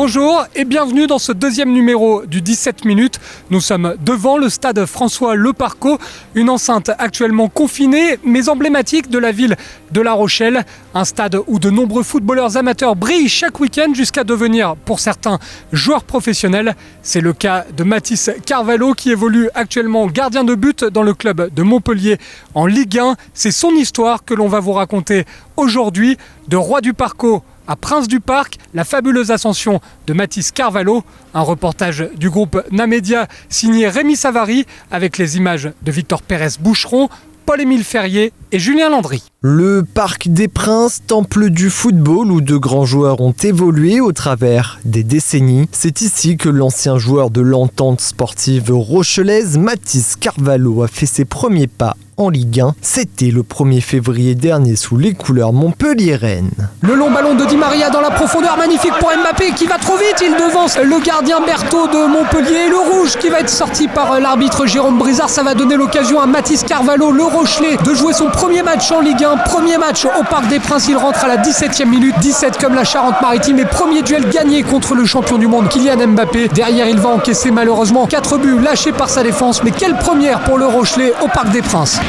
Bonjour et bienvenue dans ce deuxième numéro du 17 minutes. Nous sommes devant le stade François Leparcot, une enceinte actuellement confinée mais emblématique de la ville de La Rochelle. Un stade où de nombreux footballeurs amateurs brillent chaque week-end jusqu'à devenir, pour certains, joueurs professionnels. C'est le cas de Mathis Carvalho qui évolue actuellement gardien de but dans le club de Montpellier en Ligue 1. C'est son histoire que l'on va vous raconter aujourd'hui, de Roi du Parco à Prince du Parc, la fabuleuse ascension de Mathis Carvalho. Un reportage du groupe Namedia signé Rémi Savary avec les images de Victor Pérez-Boucheron, Paul-Émile Ferrier et Julien Landry. Le Parc des Princes, temple du football où de grands joueurs ont évolué au travers des décennies. C'est ici que l'ancien joueur de l'entente sportive rochelaise, Mathis Carvalho, a fait ses premiers pas en Ligue 1. C'était le 1er février dernier sous les couleurs montpelliéraines. Le long ballon de Di Maria dans la profondeur, magnifique pour Mbappé qui va trop vite, il devance le gardien Berthaud de Montpellier. Le rouge qui va être sorti par l'arbitre Jérôme Brizard, ça va donner l'occasion à Mathis Carvalho, le Rochelais, de jouer son premier match en Ligue 1, premier match au Parc des Princes. Il rentre à la 17e minute, 17 comme la Charente-Maritime, et premier duel gagné contre le champion du monde Kylian Mbappé. Derrière, il va encaisser malheureusement 4 buts lâchés par sa défense, mais quelle première pour le Rochelais au Parc des Princes.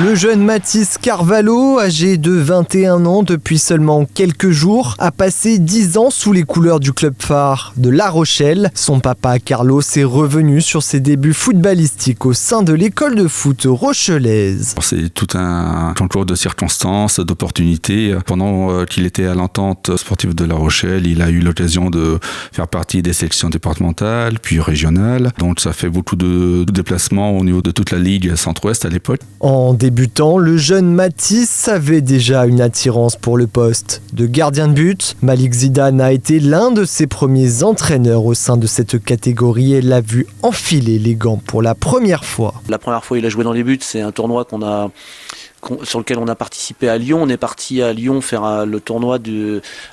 Le jeune Mathis Carvalho, âgé de 21 ans depuis seulement quelques jours, a passé 10 ans sous les couleurs du club phare de La Rochelle. Son papa Carlos est revenu sur ses débuts footballistiques au sein de l'école de foot rochelaise. C'est tout un concours de circonstances, d'opportunités. Pendant qu'il était à l'entente sportive de La Rochelle, il a eu l'occasion de faire partie des sélections départementales, puis régionales. Donc ça fait beaucoup de déplacements au niveau de toute la Ligue Centre-Ouest à l'époque. En débutant, le jeune Mathis avait déjà une attirance pour le poste de gardien de but. Malik Zidane a été l'un de ses premiers entraîneurs au sein de cette catégorie et l'a vu enfiler les gants pour la première fois. La première fois il a joué dans les buts, c'est un tournoi sur lequel on a participé à Lyon. On est parti à Lyon faire le tournoi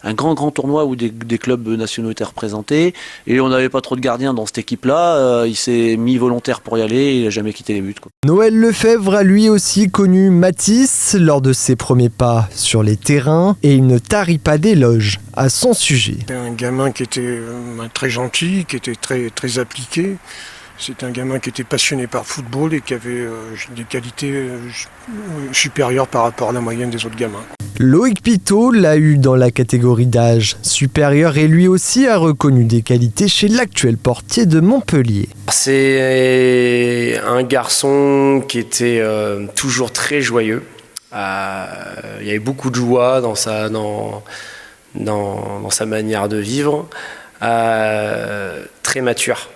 un grand tournoi où des clubs nationaux étaient représentés, et on n'avait pas trop de gardiens dans cette équipe-là. Il s'est mis volontaire pour y aller et il n'a jamais quitté les buts, quoi. Noël Lefebvre a lui aussi connu Mathis lors de ses premiers pas sur les terrains et il ne tarit pas d'éloges à son sujet. C'était un gamin qui était très gentil, qui était très appliqué. C'est un gamin qui était passionné par le football et qui avait des qualités supérieures par rapport à la moyenne des autres gamins. Loïc Pitot l'a eu dans la catégorie d'âge supérieur et lui aussi a reconnu des qualités chez l'actuel portier de Montpellier. C'est un garçon qui était toujours très joyeux. Il y avait beaucoup de joie dans sa manière de vivre, très mature.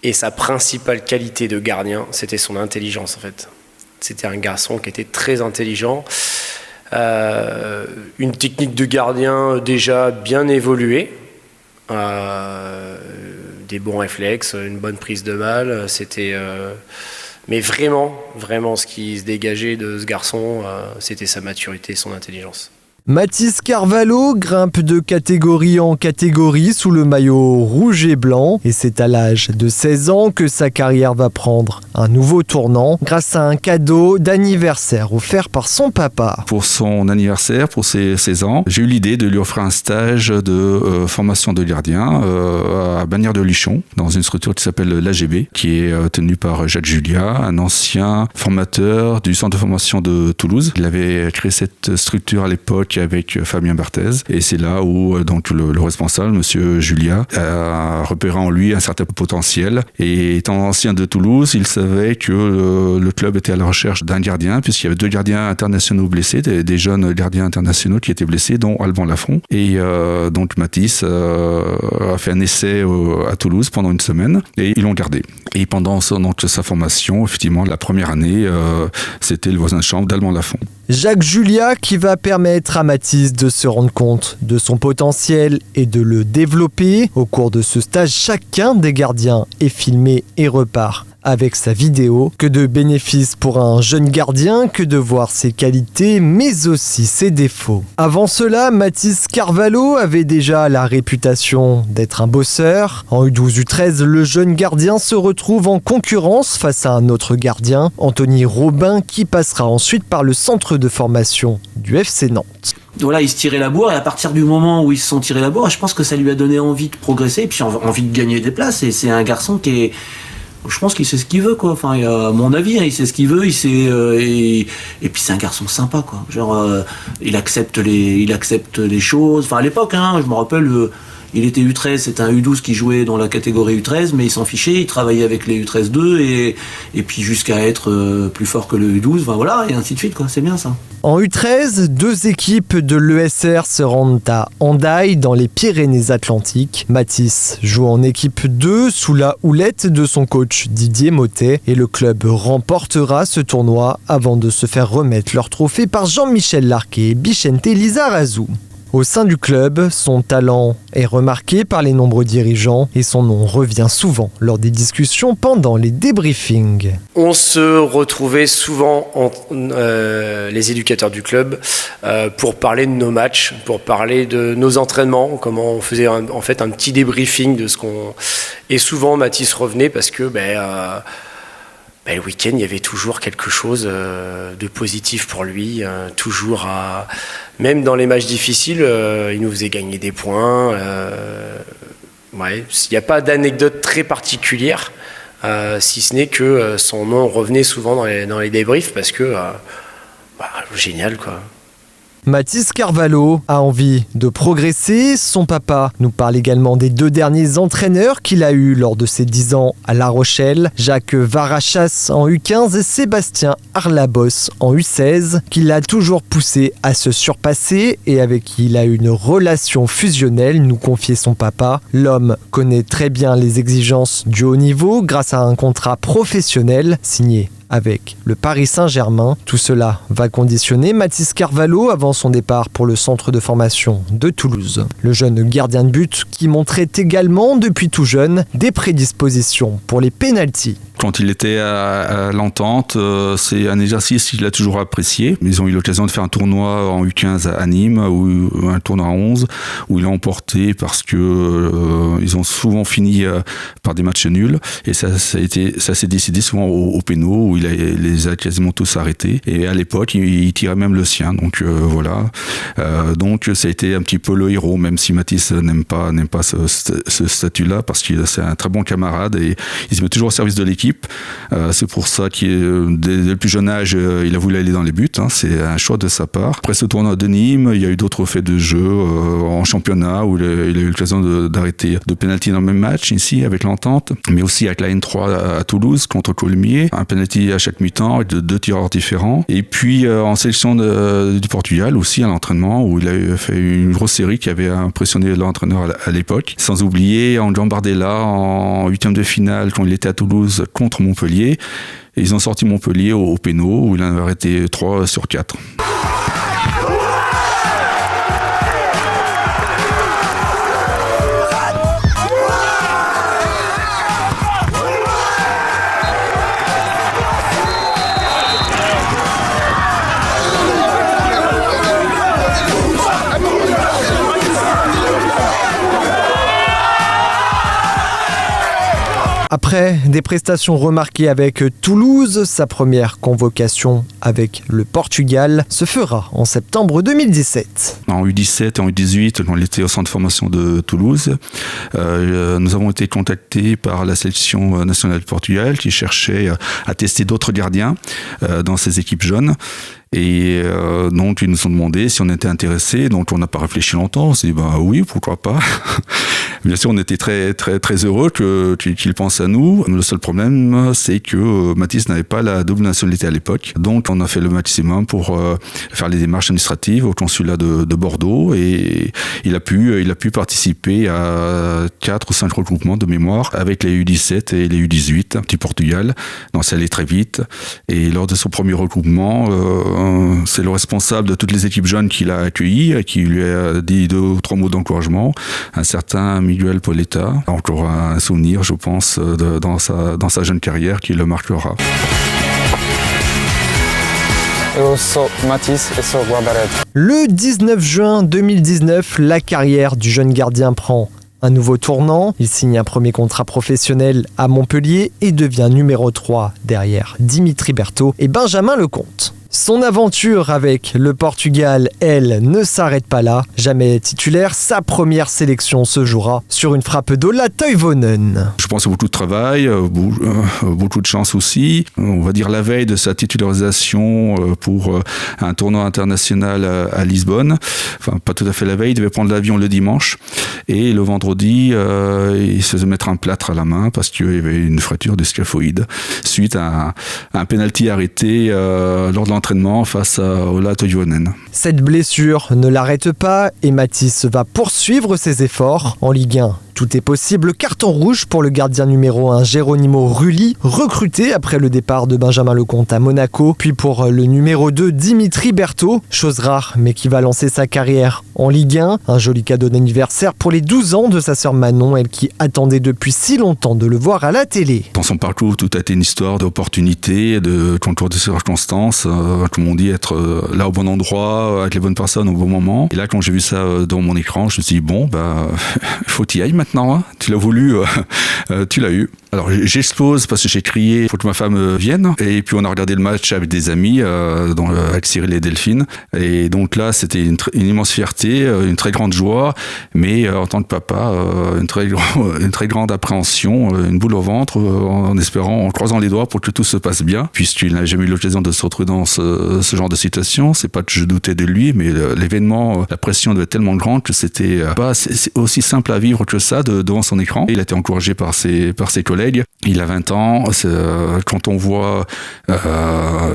Et sa principale qualité de gardien, c'était son intelligence en fait. C'était un garçon qui était très intelligent, une technique de gardien déjà bien évoluée, des bons réflexes, une bonne prise de balle. Mais vraiment, ce qui se dégageait de ce garçon, c'était sa maturité, son intelligence. Mathis Carvalho grimpe de catégorie en catégorie sous le maillot rouge et blanc et c'est à l'âge de 16 ans que sa carrière va prendre un nouveau tournant grâce à un cadeau d'anniversaire offert par son papa. Pour son anniversaire, pour ses 16 ans, j'ai eu l'idée de lui offrir un stage de formation de gardien à Bagnères de Luchon, dans une structure qui s'appelle l'AGB, qui est tenue par Jacques Julia, un ancien formateur du centre de formation de Toulouse. Il avait créé cette structure à l'époque avec Fabien Barthez, et c'est là où donc le responsable, monsieur Julia, a repéré en lui un certain potentiel, et étant ancien de Toulouse, il savait que le club était à la recherche d'un gardien, puisqu'il y avait 2 gardiens internationaux blessés, des jeunes gardiens internationaux qui étaient blessés, dont Alban Lafont, et donc Mathis a fait un essai à Toulouse pendant une semaine, et ils l'ont gardé. Et pendant sa formation, effectivement, la première année, c'était le voisin de chambre d'Alban Lafont. Jacques Julia qui va permettre à Mathis de se rendre compte de son potentiel et de le développer. Au cours de ce stage, chacun des gardiens est filmé et repart avec sa vidéo. Que de bénéfices pour un jeune gardien que de voir ses qualités mais aussi ses défauts. Avant cela, Mathis Carvalho avait déjà la réputation d'être un bosseur. En U12 U13, le jeune gardien se retrouve en concurrence face à un autre gardien, Anthony Robin, qui passera ensuite par le centre de formation du FC Nantes. Voilà, il se tirait la bourre et à partir du moment où ils se sont tirés la bourre, je pense que ça lui a donné envie de progresser et puis envie de gagner des places. Et c'est un garçon qui est, je pense qu'il sait ce qu'il veut, quoi. Enfin, à mon avis, il sait ce qu'il veut, il sait et puis c'est un garçon sympa, quoi. Genre, il accepte les choses. Enfin, à l'époque, je me rappelle. Il était U13, c'était un U12 qui jouait dans la catégorie U13, mais il s'en fichait, il travaillait avec les U13-2 et puis jusqu'à être plus fort que le U12, voilà, et ainsi de suite, quoi. C'est bien ça. En U13, 2 équipes de l'ESR se rendent à Hendaye dans les Pyrénées-Atlantiques. Mathis joue en équipe 2 sous la houlette de son coach Didier Motet et le club remportera ce tournoi avant de se faire remettre leur trophée par Jean-Michel Larquet et Bichente Lizarazu. Au sein du club, son talent est remarqué par les nombreux dirigeants et son nom revient souvent lors des discussions pendant les débriefings. On se retrouvait souvent, les éducateurs du club, pour parler de nos matchs, pour parler de nos entraînements, comment on faisait un petit débriefing de ce qu'on... Et souvent, Mathis revenait parce que le week-end, il y avait toujours quelque chose de positif pour lui, toujours même dans les matchs difficiles, il nous faisait gagner des points. Il n'y a pas d'anecdote très particulière, si ce n'est que son nom revenait souvent dans les débriefs parce que génial, quoi. Mathis Carvalho a envie de progresser. Son papa nous parle également des 2 derniers entraîneurs qu'il a eus lors de ses 10 ans à La Rochelle. Jacques Varachas en U15 et Sébastien Arlabos en U16, qui l'a toujours poussé à se surpasser et avec qui il a une relation fusionnelle, nous confiait son papa. L'homme connaît très bien les exigences du haut niveau grâce à un contrat professionnel signé avec le Paris Saint-Germain. Tout cela va conditionner Mathis Carvalho avant son départ pour le centre de formation de Toulouse. Le jeune gardien de but qui montrait également depuis tout jeune des prédispositions pour les pénaltys. Quand il était à l'Entente, c'est un exercice qu'il a toujours apprécié. Ils ont eu l'occasion de faire un tournoi en U15 à Nîmes, ou un tournoi à 11, où il a emporté parce que ils ont souvent fini par des matchs nuls. Et ça s'est décidé souvent au pénal, où il les a quasiment tous arrêtés. Et à l'époque, il tirait même le sien. Donc voilà. Donc ça a été un petit peu le héros, même si Mathis n'aime pas ce statut-là, parce que c'est un très bon camarade et il se met toujours au service de l'équipe. C'est pour ça dès le plus jeune âge, il a voulu aller dans les buts. C'est un choix de sa part. Après ce tournoi de Nîmes, il y a eu d'autres faits de jeu en championnat où il a eu l'occasion d'arrêter de pénalty dans le même match ici avec l'Entente, mais aussi avec la N3 à Toulouse contre Colmiers, un pénalty à chaque mi-temps avec 2 tireurs différents. Et puis en sélection du Portugal aussi à l'entraînement où il a fait une grosse série qui avait impressionné l'entraîneur à l'époque. Sans oublier en Gambardella en 8e de finale quand il était à Toulouse contre Montpellier. Et ils ont sorti Montpellier au pénal où il en a arrêté 3 sur 4. Après des prestations remarquées avec Toulouse, sa première convocation avec le Portugal se fera en septembre 2017. En U17 et en U18, quand on était au centre de formation de Toulouse, nous avons été contactés par la sélection nationale du Portugal qui cherchait à tester d'autres gardiens dans ses équipes jeunes. Et donc ils nous ont demandé si on était intéressés. Donc on n'a pas réfléchi longtemps. On s'est dit oui, pourquoi pas. Bien sûr, on était très très très heureux qu'ils pensent à nous. Le seul problème, c'est que Mathis n'avait pas la double nationalité à l'époque. Donc on a fait le maximum pour faire les démarches administratives au consulat de Bordeaux et il a pu participer à 4 ou 5 regroupements de mémoire avec les U17 et les U18 du Portugal. Donc ça allait très vite. Et lors de son premier regroupement, c'est le responsable de toutes les équipes jeunes qu'il a accueillies, qui lui a dit 2 ou 3 mots d'encouragement, un certain Miguel Poletta. Encore un souvenir, je pense, dans sa jeune carrière qui le marquera. Le 19 juin 2019, la carrière du jeune gardien prend un nouveau tournant. Il signe un premier contrat professionnel à Montpellier et devient numéro 3 derrière Dimitri Berthaud et Benjamin Lecomte. Son aventure avec le Portugal, elle, ne s'arrête pas là. Jamais titulaire, sa première sélection se jouera sur une frappe d'Ola Toivonen. Je pense à beaucoup de travail, beaucoup de chance aussi. On va dire la veille de sa titularisation pour un tournoi international à Lisbonne. Enfin, pas tout à fait la veille, il devait prendre l'avion le dimanche. Et le vendredi, il se faisait mettre un plâtre à la main parce qu'il y avait une fracture du scaphoïde suite à un penalty arrêté lors de l'entraînement face à Ola Toivonen. Cette blessure ne l'arrête pas et Matisse va poursuivre ses efforts en Ligue 1. Tout est possible, carton rouge pour le gardien numéro 1 Geronimo Rulli, recruté après le départ de Benjamin Lecomte à Monaco, puis pour le numéro 2 Dimitri Berthaud, chose rare mais qui va lancer sa carrière en Ligue 1. Un joli cadeau d'anniversaire pour les 12 ans de sa sœur Manon, elle qui attendait depuis si longtemps de le voir à la télé. Dans son parcours, tout a été une histoire d'opportunité, de concours de circonstances, comme on dit, être là au bon endroit, avec les bonnes personnes au bon moment. Et là, quand j'ai vu ça dans mon écran, je me suis dit, bon, faut y aller maintenant. Hein. Tu l'as voulu, tu l'as eu. Alors j'explose parce que j'ai crié il faut que ma femme vienne, et puis on a regardé le match avec des amis avec Cyril et Delphine, et donc là c'était une immense fierté, une très grande joie, mais en tant que papa une très grande appréhension, une boule au ventre, en croisant les doigts pour que tout se passe bien, puisqu'il n'a jamais eu l'occasion de se retrouver dans ce genre de situation. C'est pas que je doutais de lui, mais l'événement, la pression devait être tellement grande que c'est aussi simple à vivre que ça devant son écran. Il a été encouragé par ses collègues. Il a 20 ans, quand on voit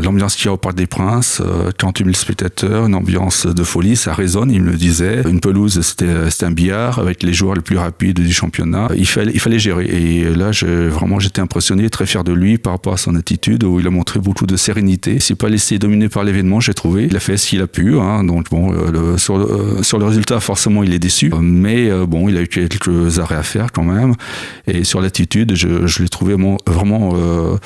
l'ambiance qu'il y a au Parc des Princes, 48 000 spectateurs, une ambiance de folie, ça résonne, il me le disait. Une pelouse, c'était un billard avec les joueurs les plus rapides du championnat. Il fallait gérer. Et là, j'étais impressionné, très fier de lui par rapport à son attitude, où il a montré beaucoup de sérénité. Il s'est pas laissé dominer par l'événement, j'ai trouvé. Il a fait ce qu'il a pu. Hein, donc bon, sur le résultat, forcément, il est déçu. Mais il a eu quelques arrêts à faire quand même. Et sur l'attitude, je l'ai trouvé vraiment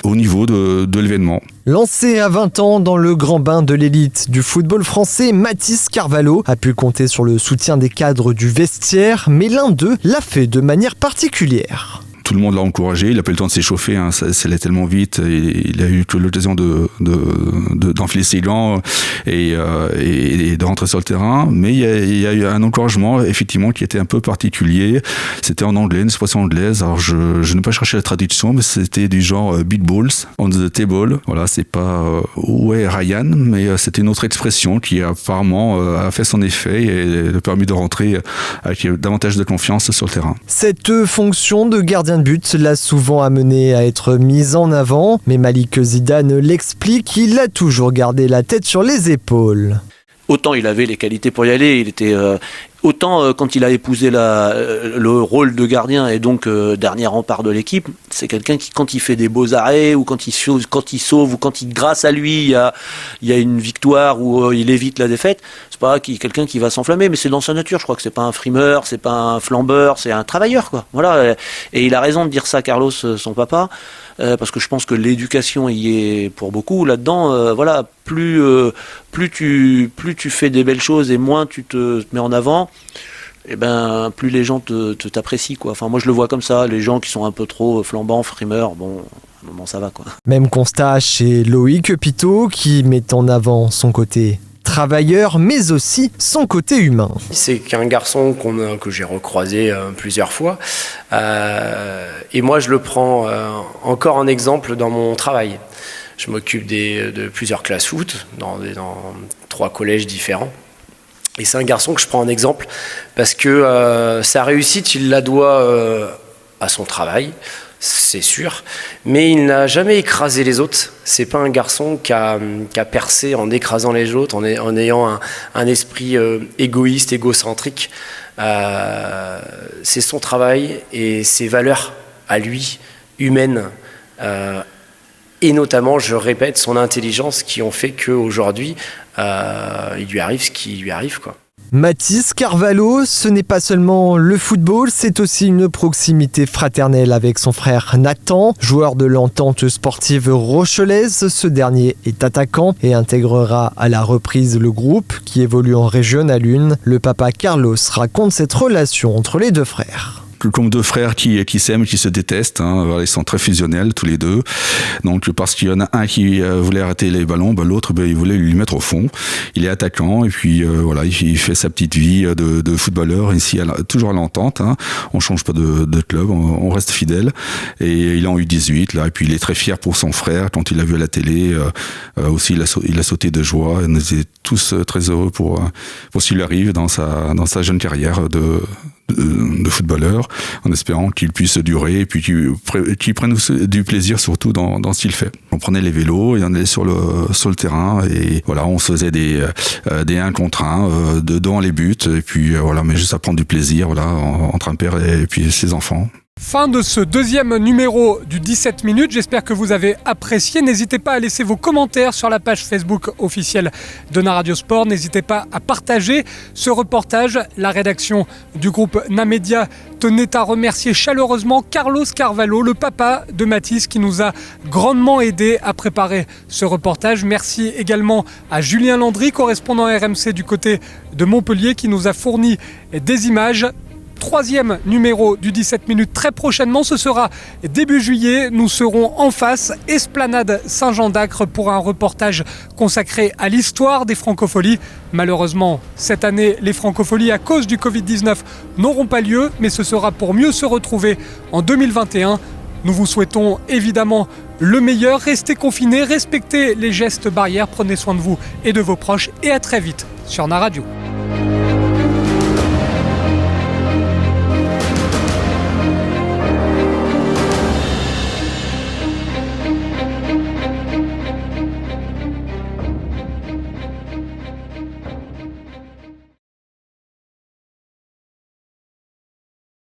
au niveau de l'événement. Lancé à 20 ans dans le grand bain de l'élite du football français, Mathys Carvalho a pu compter sur le soutien des cadres du vestiaire, mais l'un d'eux l'a fait de manière particulière. Tout le monde l'a encouragé, il n'a pas eu le temps de s'échauffer, hein, ça allait tellement vite, et il a eu que l'occasion d'enfiler ses gants et de rentrer sur le terrain. Mais il y a eu un encouragement, effectivement, qui était un peu particulier. C'était en anglais, une expression anglaise. Alors je n'ai pas cherché la traduction, mais c'était du genre big balls on the table. Voilà, c'est pas où est Ryan, mais c'était une autre expression qui apparemment a fait son effet et a permis de rentrer avec davantage de confiance sur le terrain. Cette fonction de gardien de but l'a souvent amené à être mis en avant, mais Malik Zidane l'explique, il a toujours gardé la tête sur les épaules. Autant il avait les qualités pour y aller, il était autant quand il a épousé le rôle de gardien et donc dernier rempart de l'équipe, c'est quelqu'un qui, quand il fait des beaux arrêts ou quand il sauve ou quand grâce à lui il y a une victoire ou il évite la défaite, c'est pas quelqu'un qui va s'enflammer, mais c'est dans sa nature. Je crois que c'est pas un frimeur, c'est pas un flambeur, c'est un travailleur, quoi. Voilà. Et il a raison de dire ça, Carlos, son papa. Parce que je pense que l'éducation y est pour beaucoup là-dedans. Voilà, plus tu fais des belles choses et moins tu te mets en avant, et plus les gens t'apprécient, quoi. Enfin, moi je le vois comme ça. Les gens qui sont un peu trop flambants, frimeurs, bon, à un moment ça va, quoi. Même constat chez Loïc Pitot, qui met en avant son côté travailleur, mais aussi son côté humain. C'est qu'un garçon que j'ai recroisé plusieurs fois, et moi je le prends encore en exemple dans mon travail. Je m'occupe de plusieurs classes foot dans 3 collèges différents, et c'est un garçon que je prends en exemple parce que sa réussite, il la doit à son travail, c'est sûr, mais il n'a jamais écrasé les autres. C'est pas un garçon qui a percé en écrasant les autres, en ayant un esprit égoïste, égocentrique. C'est son travail et ses valeurs à lui, humaines, et notamment, je répète, son intelligence qui ont fait qu'aujourd'hui, il lui arrive ce qui lui arrive, quoi. Mathis Carvalho, ce n'est pas seulement le football, c'est aussi une proximité fraternelle avec son frère Nathan, joueur de l'entente sportive rochelaise. Ce dernier est attaquant et intégrera à la reprise le groupe qui évolue en Régional 1. Le papa Carlos raconte cette relation entre les deux frères. Comme deux frères qui s'aiment, qui se détestent. Voilà, ils sont très fusionnels tous les deux. Donc parce qu'il y en a un qui voulait arrêter les ballons, l'autre il voulait lui mettre au fond. Il est attaquant et puis voilà, il fait sa petite vie de footballeur ici, toujours à l'entente. On change pas de club, on reste fidèle. Et il est en U18 là, et puis il est très fier pour son frère. Quand il l'a vu à la télé, aussi il a sauté de joie. Et nous étions tous très heureux pour ce qui lui arrive dans sa jeune carrière de footballeur, en espérant qu'il puisse durer et puis qu'il prenne du plaisir surtout dans ce qu'il fait. On prenait les vélos et on allait sur le terrain et voilà, on se faisait des 1 contre 1 devant les buts et puis voilà, mais juste à prendre du plaisir voilà, entre un père et puis ses enfants. Fin de ce deuxième numéro du 17 minutes. J'espère que vous avez apprécié. N'hésitez pas à laisser vos commentaires sur la page Facebook officielle de Na Radio Sport. N'hésitez pas à partager ce reportage. La rédaction du groupe Namedia tenait à remercier chaleureusement Carlos Carvalho, le papa de Mathis, qui nous a grandement aidé à préparer ce reportage. Merci également à Julien Landry, correspondant RMC du côté de Montpellier, qui nous a fourni des images. 3e numéro du 17 minutes très prochainement, ce sera début juillet. Nous serons en face, Esplanade Saint-Jean-d'Acre, pour un reportage consacré à l'histoire des Francopholies. Malheureusement, cette année, les Francopholies à cause du Covid-19 n'auront pas lieu, mais ce sera pour mieux se retrouver en 2021. Nous vous souhaitons évidemment le meilleur. Restez confinés, respectez les gestes barrières, prenez soin de vous et de vos proches et à très vite sur Na Radio.